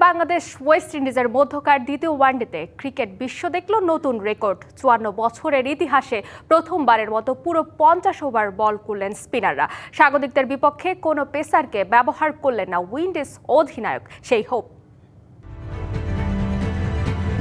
Bangladesh West ইন্ডিজের মধ্যকার দ্বিতীয় ওয়ানডেতে ক্রিকেট বিশ্ব দেখল নতুন রেকর্ড। ৫৪ বছরের ইতিহাসে প্রথমবারের মতো পুরো ৫০ ওভার বল করলেন স্পিনাররা। স্বাগতিকদের বিপক্ষে কোনো পেসারকে ব্যবহার করলেন না উইন্ডিজ অধিনায়ক সেই হোপ।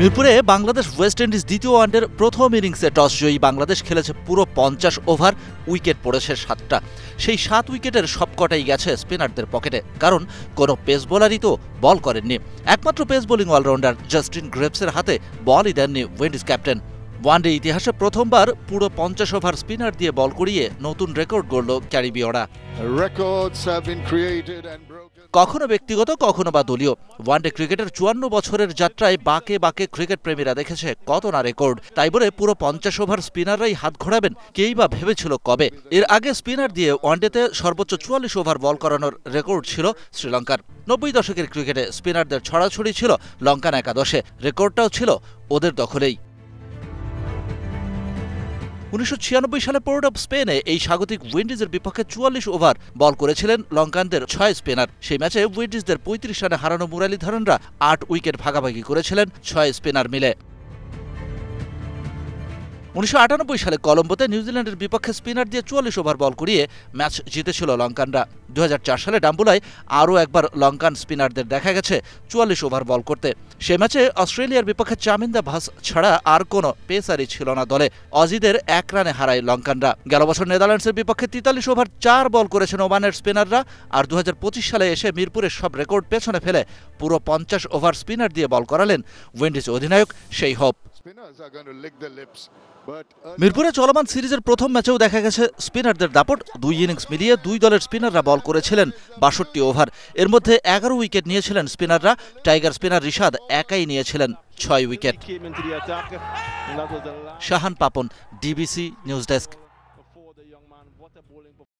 মিরপুরে বাংলাদেশ ওয়েস্ট ইন্ডিজ দ্বিতীয় ওয়ানডের প্রথম ইনিংসে টস জয়ী বাংলাদেশ খেলেছে পুরো ৫০ ওভার, উইকেট পড়েছে ৭টা। সেই ৭ উইকেটের সবকটাই গেছে স্পিনারদের পকেটে, কারণ কোনো পেস বোলারই তো বল করেননি। একমাত্র পেস বোলিং অলরাউন্ডার জাস্টিন গ্রেভসের হাতে বলই দেননি উইন্ডিজ ক্যাপ্টেন। ওয়ানডে ইতিহাসে প্রথমবার পুরো ৫০ ওভার স্পিনার দিয়ে বল করিয়ে নতুন রেকর্ড গড়ল ক্যারিবীয়রা। কখনো ব্যক্তিগত, কখনো বা দলীয়। ওয়ানডে ক্রিকেটের ৫৪ বছরের যাত্রায় বাঁকে বাঁকে ক্রিকেট প্রেমীরা দেখেছে কত না রেকর্ড। তাই বলে পুরো ৫০ ওভার স্পিনাররাই হাত ঘোরাবেন, কেই বা ভেবেছিল কবে? এর আগে স্পিনার দিয়ে ওয়ানডেতে সর্বোচ্চ ৪৪ ওভার বল করানোর রেকর্ড ছিল শ্রীলঙ্কার। ৯০ দশকের ক্রিকেটে স্পিনারদের ছড়াছড়ি ছিল লঙ্কান একাদশে, রেকর্ডটাও ছিল ওদের দখলেই। ১৯৯৬ সালে পোর্ট অব স্পেনে এই স্বাগতিক উইন্ডিজের বিপক্ষে ৪৪ ওভার বল করেছিলেন লঙ্কানদের ৬ স্পিনার। সেই ম্যাচে উইন্ডিজদের ৩৫ রানে হারানো মুরালীধরনরা ৮ উইকেট ভাগাভাগি করেছিলেন ৬ স্পিনার মিলে। ১৯৯৮ সালে কলম্বোতে নিউজিল্যান্ডের বিপক্ষে স্পিনার দিয়ে ৪৪ ওভার বল করিয়ে ম্যাচ জিতেছিল লঙ্কানরা। ২০০৪ সালে ডাম্বুলায় আরও একবার লঙ্কান স্পিনারদের দেখা গেছে ৪৪ ওভার বল করতে। সে ম্যাচে অস্ট্রেলিয়ার বিপক্ষে চামিন্দা ভাস ছাড়া আর কোনো পেসারই ছিল না দলে। অজিদের ১ রানে হারায় লঙ্কানরা। গেল বছর নেদারল্যান্ডসের বিপক্ষে ৪৩ ওভার ৪ বল করেছেন ওমানের স্পিনাররা। আর ২০২৫ সালে এসে মিরপুরের সব রেকর্ড পেছনে ফেলে পুরো ৫০ ওভার স্পিনার দিয়ে বল করালেন উইন্ডিজ অধিনায়ক সেই হোপ। মিরপুরে চলমান সিরিজের প্রথম ম্যাচেও দেখা গেছে স্পিনারদের দাপট। ২ ইনিংস মিলিয়ে ২ দলের স্পিনাররা বল করেছিলেন ৬২ ওভার। এর মধ্যে ১১ উইকেট নিয়েছিলেন স্পিনাররা। টাইগার স্পিনার রিশাদ একাই নিয়েছিলেন ৬ wicket. Shahan Papon, DBC news desk.